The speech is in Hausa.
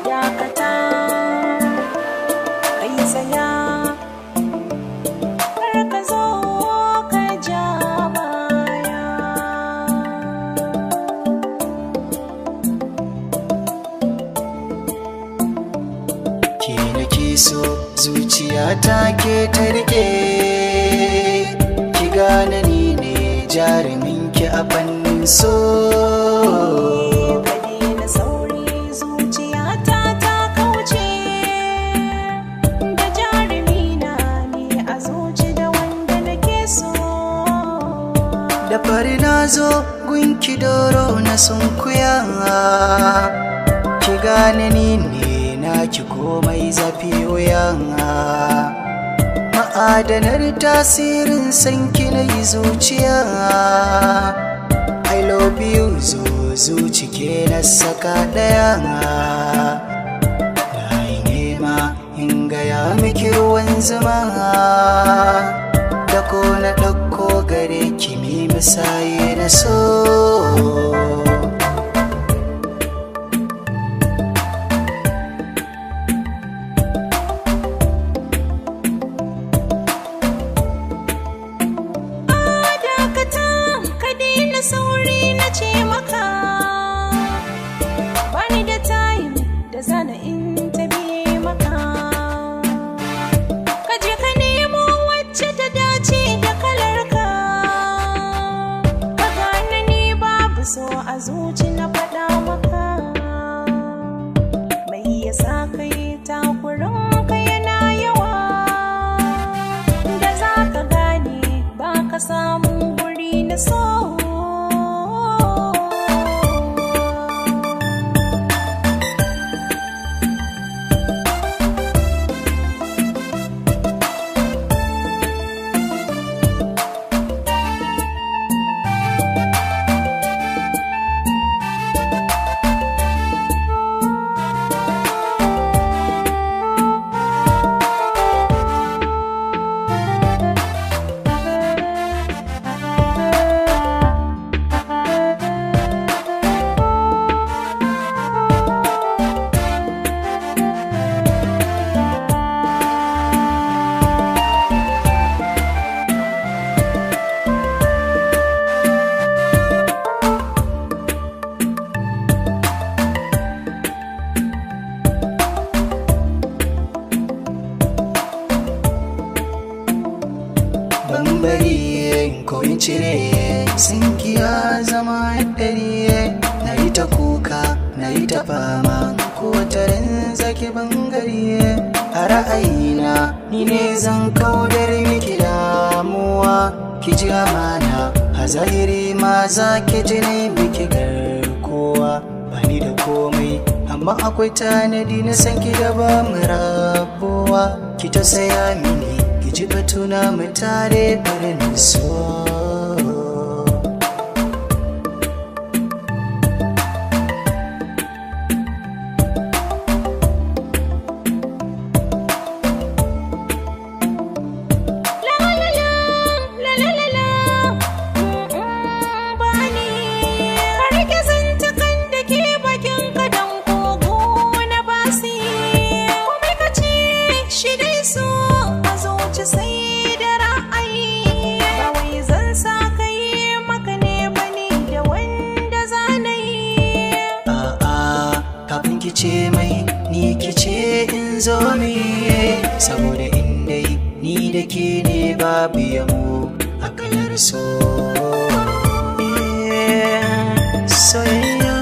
Dakata, kai tsaya, kar ka zo ka ja baya. Ke nake so zuciyata ke ta rike, ki gane ni ne jaruminki a fannin so. Da fari na zo gunki doro na sunkuya, ki gane ni ne naki komai zafi wuya. Ma'adanar tasirin sanki na yi zuciya, I love you zo zuci ke na saka ɗaya. Na yi nema in gaya miki ruwan zuma, da ko na ɗauko gare ki mi misaye na so. Dakata, ka daina sauri na ce maka, bani da time da zana in ta biye maka. Ka je ka nemo wacce ta dace da kalarka, ka gane ni babu so a zuci na faɗa maka. Mai yasa kai takurin ka yana yawa, da za ka gane ba ka samu guri na so. Bambari ko in cire sinkiya zama dare, na yi ta kuka na yi ta fama ko tarin zaki bangare. A ra'ayina ni ne zan kaudar miki damuwa, ki ji amana a zahiri ma za ki ji ne miki garkuwa. Bani da komai amma akwai tanadi na san ki da ba mu rabuwa, ki ta saya mini ji batuna mu tare barin so. Ce mai ni kice in zo ne, saboda in dai ni da ke ne babu yamo a kalar so. Soyayya